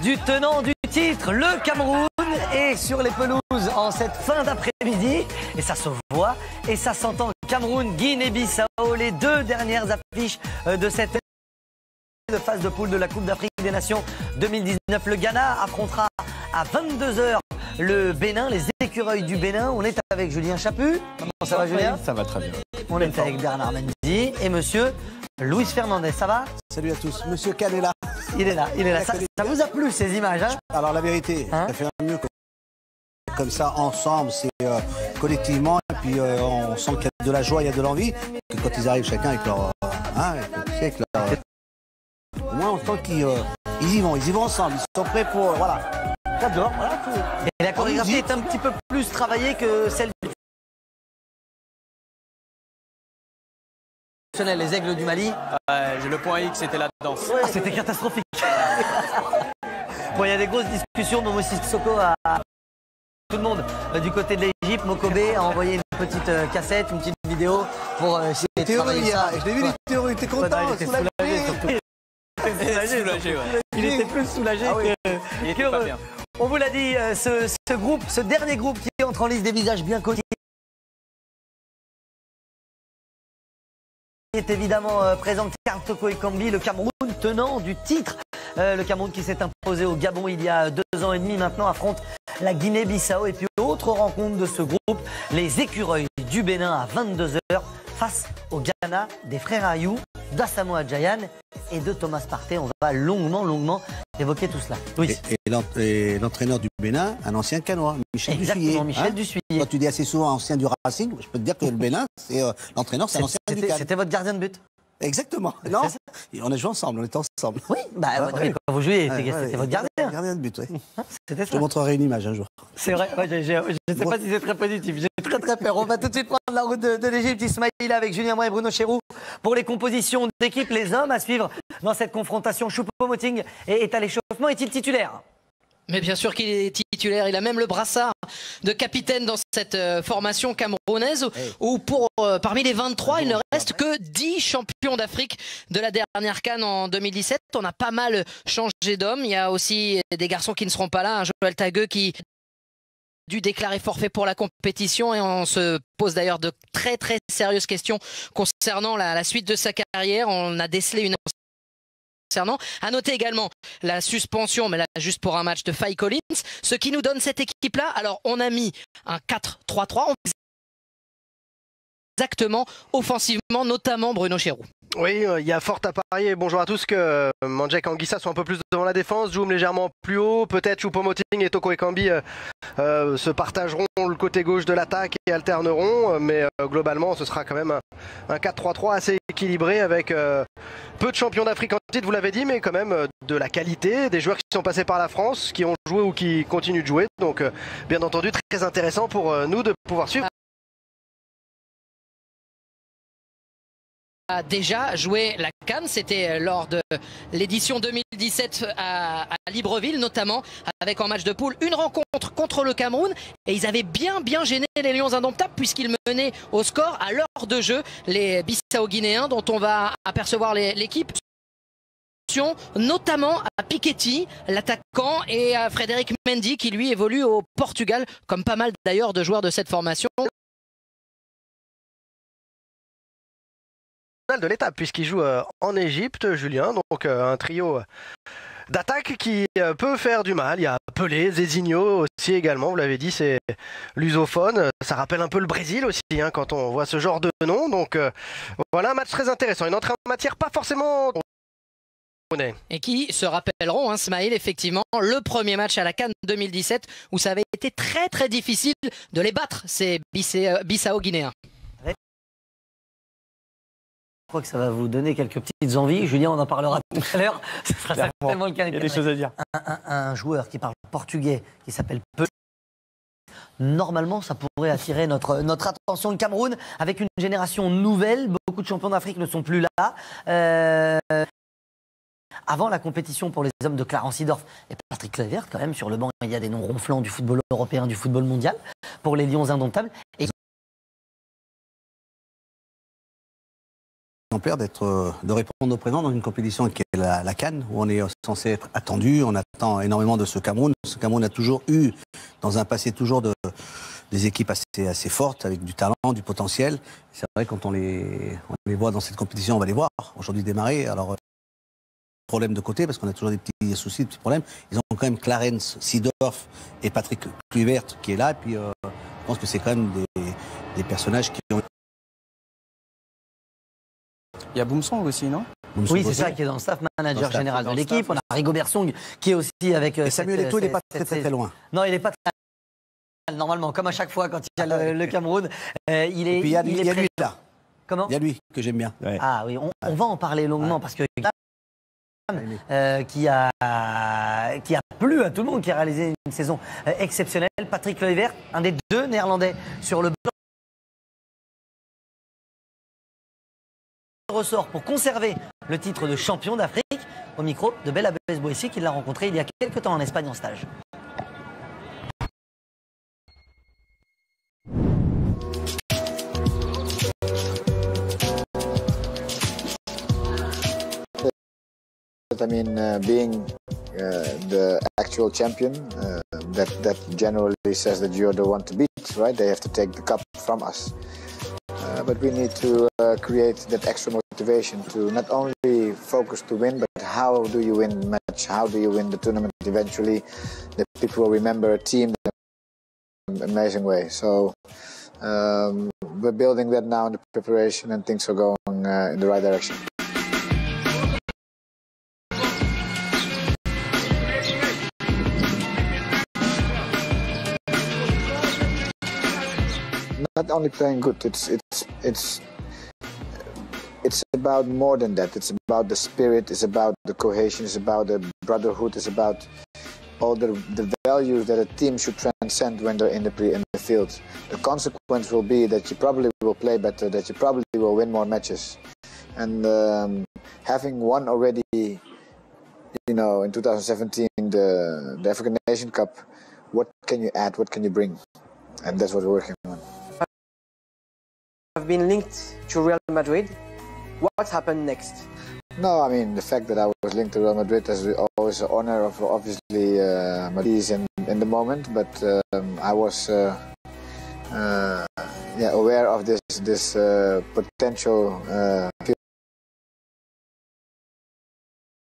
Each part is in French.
du tenant du titre, le Cameroun, est sur les pelouses en cette fin d'après-midi. Et ça se voit et ça s'entend. Cameroun, Guinée-Bissau, les deux dernières affiches de cette phase de poule de la Coupe d'Afrique des Nations 2019. Le Ghana affrontera à 22 h le Bénin, les écureuils du Bénin. On est avec Julien Chaput. Comment ça va, Julien? Ça va très bien. On est avec Bernard Mendy et monsieur Luis Fernandez. Ça va? Salut à tous. Monsieur Kahn est là. Il est là, il est là. Ça vous a plu ces images, hein? Alors la vérité, ça fait mieux comme ça ensemble, c'est collectivement, et puis on sent qu'il y a de la joie, il y a de l'envie, que quand ils arrivent chacun avec leur... au moins on sent qu'ils y vont ensemble, ils sont prêts pour... voilà. J'adore, voilà. Et la chorégraphie est un petit peu plus travaillée que celle du... Les Aigles du Mali. J'ai le point X, c'était la danse. Ah, c'était catastrophique. Bon, il y a des grosses discussions. Momo Sissoko a tout le monde du côté de l'Égypte. Mokobe a envoyé une petite cassette, une petite vidéo pour essayer de travailler ça. Je l'ai vu, il était content. Il était soulagé surtout. Il était plus soulagé que heureux. On vous l'a dit, ce dernier groupe qui entre en liste des visages bien connus est évidemment présent. Karl Toko Ekambi, le Cameroun tenant du titre. Le Cameroun qui s'est imposé au Gabon il y a 2 ans et demi maintenant affronte la Guinée-Bissau. Et puis autre rencontre de ce groupe, les écureuils du Bénin à 22 h face au Ghana des frères Ayou, d'Asamoah Gyan et de Thomas Partey. On va longuement évoquer tout cela. Oui. Et l'entraîneur du Bénin, un ancien Canois, Michel Dussuyer. Michel Dussuyer. Quand tu dis assez souvent ancien du Racing, je peux te dire que le Bénin, l'entraîneur, c'est un ancien du Cannes. C'était votre gardien de but? Exactement. Non, on a joué ensemble, on était ensemble. Oui, quand vous jouiez, c'était votre gardien. Gardien de but, oui. C'était ça. Je te montrerai une image un jour. C'est vrai, je ne sais pas si c'est très positif. J'ai très peur. On va tout de suite prendre la route de l'Égypte. Ismaïla avec Julien Moy et Bruno Chéroux pour les compositions d'équipe. Les hommes à suivre dans cette confrontation. Choupo-Moting est à l'échauffement. Est-il titulaire? Mais bien sûr qu'il est titulaire, il a même le brassard de capitaine dans cette formation camerounaise où parmi les 23, il ne reste que 10 champions d'Afrique de la dernière CAN en 2017. On a pas mal changé d'hommes, il y a aussi des garçons qui ne seront pas là, un Joël Tagueux qui a dû déclarer forfait pour la compétition et on se pose d'ailleurs de très sérieuses questions concernant la suite de sa carrière. On a décelé une... À noter également la suspension, mais là juste pour un match de Faye Collins, ce qui nous donne cette équipe-là. Alors on a mis un 4-3-3, exactement offensivement, notamment Bruno Chéroux. Oui, il y a fort à parier. Bonjour à tous, que Mandjek Anguissa soit un peu plus devant la défense, Djoum légèrement plus haut, peut-être Choupo-Moting et Toko Ekambi se partageront le côté gauche de l'attaque et alterneront, mais globalement ce sera quand même un 4-3-3 assez équilibré avec peu de champions d'Afrique en titre, vous l'avez dit, mais quand même de la qualité, des joueurs qui sont passés par la France, qui ont joué ou qui continuent de jouer, donc bien entendu très intéressant pour nous de pouvoir suivre. A déjà joué la CAN, c'était lors de l'édition 2017 à Libreville, notamment avec en match de poule une rencontre contre le Cameroun, et ils avaient bien gêné les Lions indomptables puisqu'ils menaient au score à l'heure de jeu les Bissau-Guinéens, dont on va apercevoir l'équipe, notamment à Piketty, l'attaquant, et à Frédéric Mendy qui lui évolue au Portugal, comme pas mal d'ailleurs de joueurs de cette formation. De l'étape puisqu'il joue en Égypte, Julien, donc un trio d'attaque qui peut faire du mal. Il y a Pelé, Zezinho aussi également, vous l'avez dit, c'est lusophone, ça rappelle un peu le Brésil aussi quand on voit ce genre de nom, donc voilà un match très intéressant, une entrée en matière pas forcément... Et qui se rappelleront, Smaïl, effectivement, le premier match à la CAN 2017 où ça avait été très difficile de les battre, ces Bissau-Guinéens. Je crois que ça va vous donner quelques petites envies. Julien, on en parlera tout à l'heure. Ce sera certainement le cas. Il y a des choses à dire. Un joueur qui parle portugais, qui s'appelle Pelé. Normalement, ça pourrait attirer notre attention. Le Cameroun, avec une génération nouvelle, beaucoup de champions d'Afrique ne sont plus là. Avant la compétition pour les hommes de Clarence Seedorf et Patrick Kluivert, quand même, sur le banc, il y a des noms ronflants du football européen, du football mondial, pour les Lions indomptables. Et exemplaire de répondre au présent dans une compétition qui est la CAN, où on est censé être attendu. On attend énormément de ce Cameroun. Ce Cameroun a toujours eu, dans un passé, des équipes assez fortes, avec du talent, du potentiel. C'est vrai, quand on les voit dans cette compétition, on va les voir aujourd'hui démarrer. Alors, problème de côté, parce qu'on a toujours des petits soucis, des petits problèmes. Ils ont quand même Clarence Seedorf et Patrick Kluivert qui est là. Et puis, je pense que c'est quand même des personnages qui ont... Il y a Boumsong aussi, non? Oui, c'est ça, qui est dans le staff manager général de l'équipe. On a Rigobert Song qui est aussi avec... Et Samuel Eto'o, il n'est pas très loin. Non, il n'est pas très... Normalement, comme à chaque fois quand il y a le Cameroun, il est... Et puis il y a lui là. Comment? Il y a lui que j'aime bien. Ouais. Ah oui, on va en parler longuement parce que... qui a plu à tout le monde, qui a réalisé une saison exceptionnelle. Patrick Kluivert, un des deux Néerlandais sur le banc, ressort pour conserver le titre de champion d'Afrique. Au micro de Bella Besboissi, qui l'a rencontré il y a quelques temps en Espagne en stage. I mean, being the actual champion, that generally says that you're the one to beat, right? They have to take the cup from us. But we need to create that extra motivation to not only focus to win, but how do you win the match? How do you win the tournament eventually? That people will remember a team in an amazing way. So we're building that now in the preparation, and things are going in the right direction. Not only playing good, it's about more than that. It's about the spirit, it's about the cohesion, it's about the brotherhood, it's about all the values that a team should transcend when they're in the field. The consequence will be that you probably will play better, that you probably will win more matches. And having won already, you know, in 2017 the African Nation Cup, what can you add, what can you bring? And that's what we're working on. I've been linked to Real Madrid. What happened next? No, I mean, the fact that I was linked to Real Madrid is always an honor of obviously Madrid in the moment, but I was aware of this potential.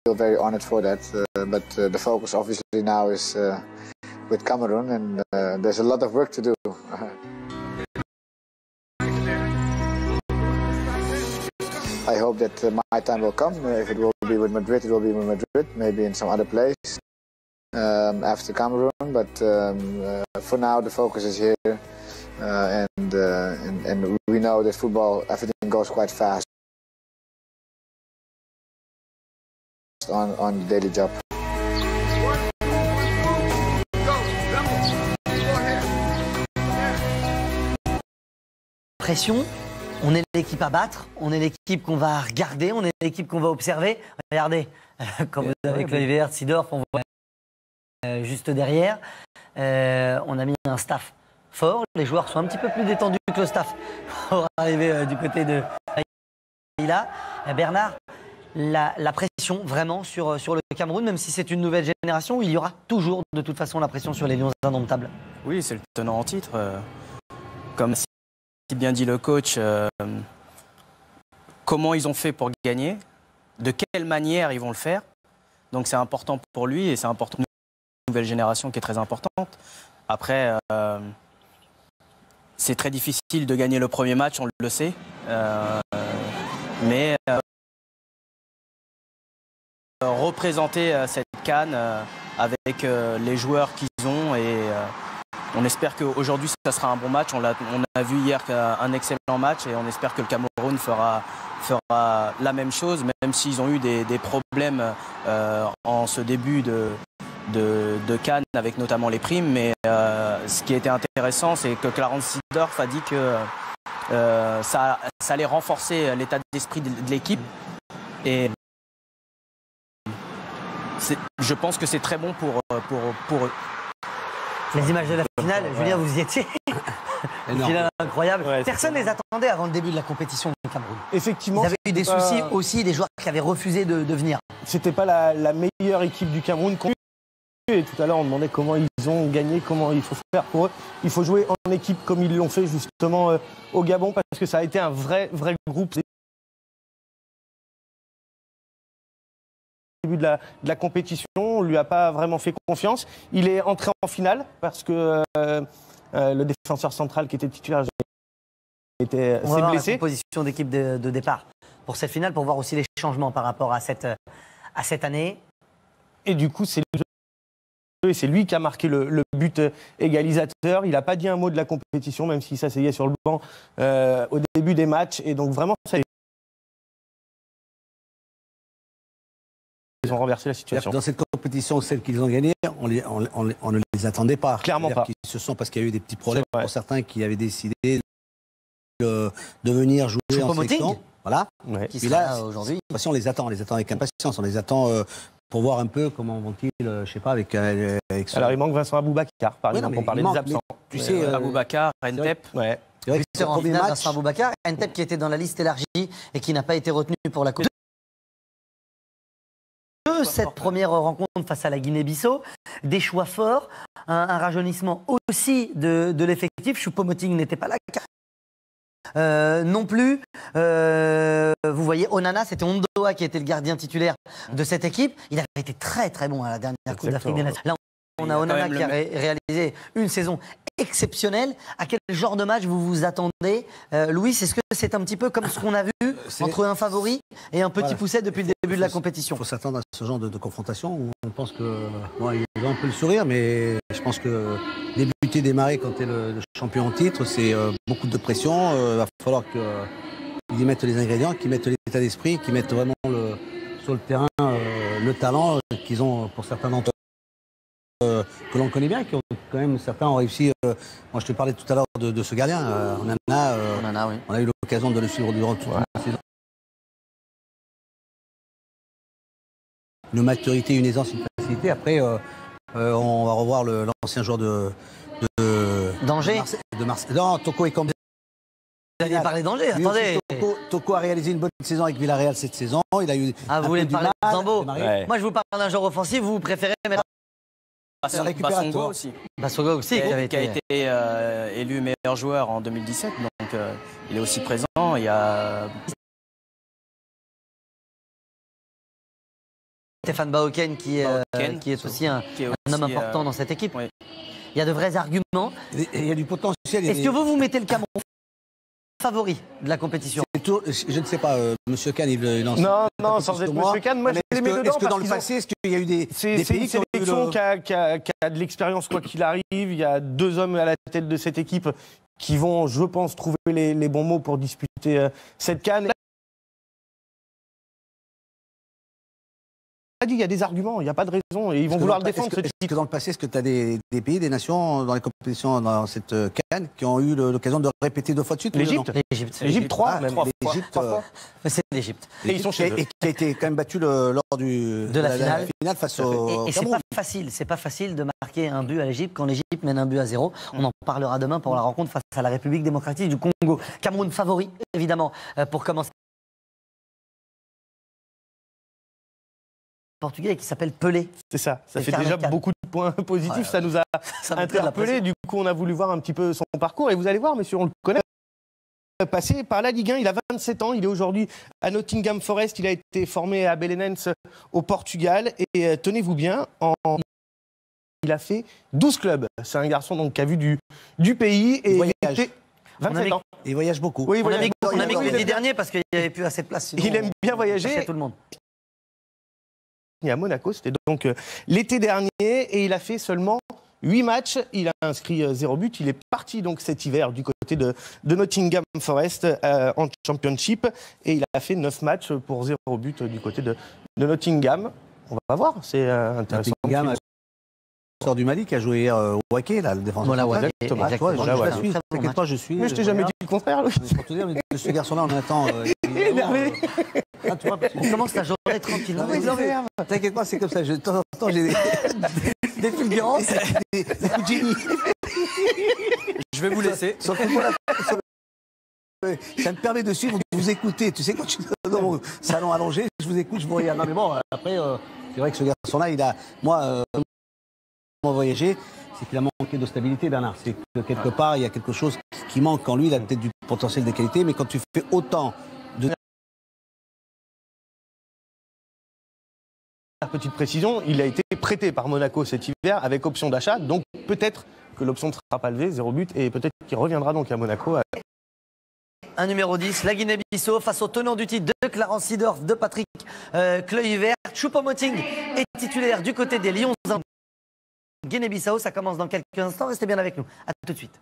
Feel very honored for that, but the focus obviously now is with Cameroon, and there's a lot of work to do. I hope that my time will come. If it will be with Madrid, it will be with Madrid, maybe in some other place after Cameroon. But for now, the focus is here, and we know that football, everything goes quite fast on the daily job. Pression. On est l'équipe à battre, on est l'équipe qu'on va regarder, on est l'équipe qu'on va observer. Regardez, comme vous avez Kluivert, Seedorf, on voit juste derrière. On a mis un staff fort. Les joueurs sont un petit peu plus détendus que le staff pour arriver du côté de là. Bernard, la pression vraiment sur le Cameroun, même si c'est une nouvelle génération, il y aura toujours de toute façon la pression sur les Lions indomptables. Oui, c'est le tenant en titre. Comme si bien dit le coach, comment ils ont fait pour gagner, de quelle manière ils vont le faire. Donc c'est important pour lui et c'est important pour une nouvelle génération qui est très importante. Après, c'est très difficile de gagner le premier match, on le sait. Mais représenter cette CAN avec les joueurs qu'ils ont et on espère qu'aujourd'hui, ça sera un bon match. On a vu hier un excellent match et on espère que le Cameroun fera la même chose, même s'ils ont eu des problèmes en ce début de CAN, avec notamment les primes. Mais ce qui était intéressant, c'est que Clarence Seedorf a dit que ça allait renforcer l'état d'esprit de l'équipe. Et je pense que c'est très bon pour eux. Les images de la finale, Julien, vous y étiez. Une finale incroyable. Ouais, personne ne les attendait avant le début de la compétition du Cameroun. Effectivement. Ils avaient eu des soucis aussi, des joueurs qui avaient refusé de venir. C'était pas la meilleure équipe du Cameroun. Et tout à l'heure, on demandait comment ils ont gagné, comment il faut faire pour eux. Il faut jouer en équipe comme ils l'ont fait justement au Gabon, parce que ça a été un vrai groupe. Au début de la compétition, on lui a pas vraiment fait confiance. Il est entré en finale parce que le défenseur central qui était titulaire s'est blessé. La composition d'équipe de départ pour cette finale, pour voir aussi les changements par rapport à cette année. Et du coup, c'est lui qui a marqué le but égalisateur. Il n'a pas dit un mot de la compétition, même s'il s'asseyait sur le banc au début des matchs. Et donc vraiment, ça, ils ont renversé la situation. Dans cette compétition, celle qu'ils ont gagnée, on ne les attendait pas. Clairement pas. Ils se sont, parce qu'il y a eu des petits problèmes pour certains qui avaient décidé de venir jouer en sélection. Voilà. Ouais. Qui sera là aujourd'hui. On les attend avec impatience. On les attend pour voir un peu comment vont-ils, je sais pas, avec Alors il manque Vincent Aboubakar, par exemple, pour parler des absents. Tu sais, Aboubakar, Ntep. Ouais. C'est vrai que en finale, Vincent Aboubakar, Ntep qui était dans la liste élargie et qui n'a pas été retenu pour la Coupe. Cette première rencontre face à la Guinée-Bissau, des choix forts, un rajeunissement aussi de l'effectif. Choupo-Moting n'était pas là. Non plus. Vous voyez, Onana, c'était Ondoa qui était le gardien titulaire de cette équipe. Il avait été très bon à la dernière Coupe d'Afrique des Nations. Là, on a Onana qui a réalisé une saison exceptionnelle. À quel genre de match vous vous attendez, Louis? Est-ce que c'est un petit peu comme ce qu'on a vu entre un favori et un petit pousset depuis le début de la compétition? Il faut s'attendre à ce genre de confrontation où on pense que ils ont un peu le sourire, mais je pense que débuter, démarrer quand tu es le champion en titre, c'est beaucoup de pression. Il va falloir qu'ils y mettent les ingrédients, qu'ils mettent l'état d'esprit, qu'ils mettent vraiment sur le terrain le talent qu'ils ont pour certains d'entre eux. Que l'on connaît bien, qui ont quand même certains ont réussi. Moi, je te parlais tout à l'heure de ce gardien, Onana, oui. On a eu l'occasion de le suivre durant toute la saison. Une maturité, une aisance, une facilité. Après, on va revoir l'ancien joueur d'Angers, de Marseille. Non, Toko Ekambi. Vous allez parler d'Angers, attendez. Toko a réalisé une bonne saison avec Villarreal cette saison. Il a eu vous voulez parler de Zambo? Moi, je vous parle d'un joueur offensif. Vous préférez mettre Bassongo aussi. Bassongo aussi, qui a été élu meilleur joueur en 2017. Donc, il est aussi présent. Il y a Stéphane Baoken qui est aussi un homme important dans cette équipe. Oui. Il y a de vrais arguments. Il y a du potentiel. Est-ce que vous mettez le Cameroun favori de la compétition? Je ne sais pas, Monsieur Kahn, il en Non, sans être Monsieur Kahn, moi je les mets dedans. Est-ce que dans le passé, est-ce qu'il y a eu des pays qui ont eu qui a de l'expérience quoi qu'il arrive. Il y a deux hommes à la tête de cette équipe qui vont, je pense, trouver les bons mots pour disputer cette CAN. Il y a des arguments, il n'y a pas de raison et ils vont vouloir le défendre. Est-ce que dans le passé, est-ce que tu as des pays, des nations dans les compétitions dans cette CAN qui ont eu l'occasion de répéter 2 fois de suite? L'Égypte 3 fois. C'est l'Égypte. Et ils sont chez eux. Et qui a été quand même battu lors de la finale face au Cameroun. Et c'est pas facile de marquer un but à l'Égypte quand l'Égypte mène un but à 0. On en parlera demain pour la rencontre face à la République démocratique du Congo. Cameroun favori, évidemment, pour commencer. Portugais qui s'appelle Pelé. C'est ça, ça fait déjà beaucoup de points positifs, ça nous a interpellés, du coup on a voulu voir un petit peu son parcours et vous allez voir, monsieur, on le connaît. Passé par la Ligue 1, il a 27 ans, il est aujourd'hui à Nottingham Forest, il a été formé à Belenenses au Portugal et tenez-vous bien, il a fait 12 clubs. C'est un garçon donc, qui a vu du pays et il était 27 ans. Il voyage beaucoup. Oui, on a mis que les 10 derniers parce qu'il n'y avait plus assez de place. Il aime bien voyager. Tout le monde. À Monaco, c'était donc l'été dernier et il a fait seulement 8 matchs, il a inscrit 0 but, il est parti donc cet hiver du côté de Nottingham Forest en Championship et il a fait 9 matchs pour 0 but du côté de Nottingham. On va voir, c'est intéressant. Nottingham, sort du Mali qui a joué hier au Hockey, là, le défenseur. Voilà, T'inquiète pas, je suis. Mais je t'ai jamais dit le contraire. Pour te dire, mais ce garçon-là, on attend. On commence la journée tranquillement. T'inquiète pas, c'est comme ça. De temps en temps, j'ai des fulgurances. Des coups de génie. Je vais vous laisser. Ça me permet de suivre, de vous écouter. Tu sais, quand je suis dans mon salon allongé, je vous écoute, je vous regarde. Non, mais bon, après, c'est vrai que ce garçon-là, moi, voyager, c'est qu'il a manqué de stabilité, Bernard. C'est que quelque part, il y a quelque chose qui manque en lui. Il a peut-être du potentiel de qualité, mais quand tu fais autant de... Petite précision, il a été prêté par Monaco cet hiver avec option d'achat, donc peut-être que l'option ne sera pas levée, 0 but, et peut-être qu'il reviendra donc à Monaco. Un numéro 10, la Guinée-Bissau, face au tenant du titre de Clarence Seedorf, de Patrick Kluivert. Choupo-Moting est titulaire du côté des Lions. Guinée-Bissau, ça commence dans quelques instants. Restez bien avec nous. À tout de suite.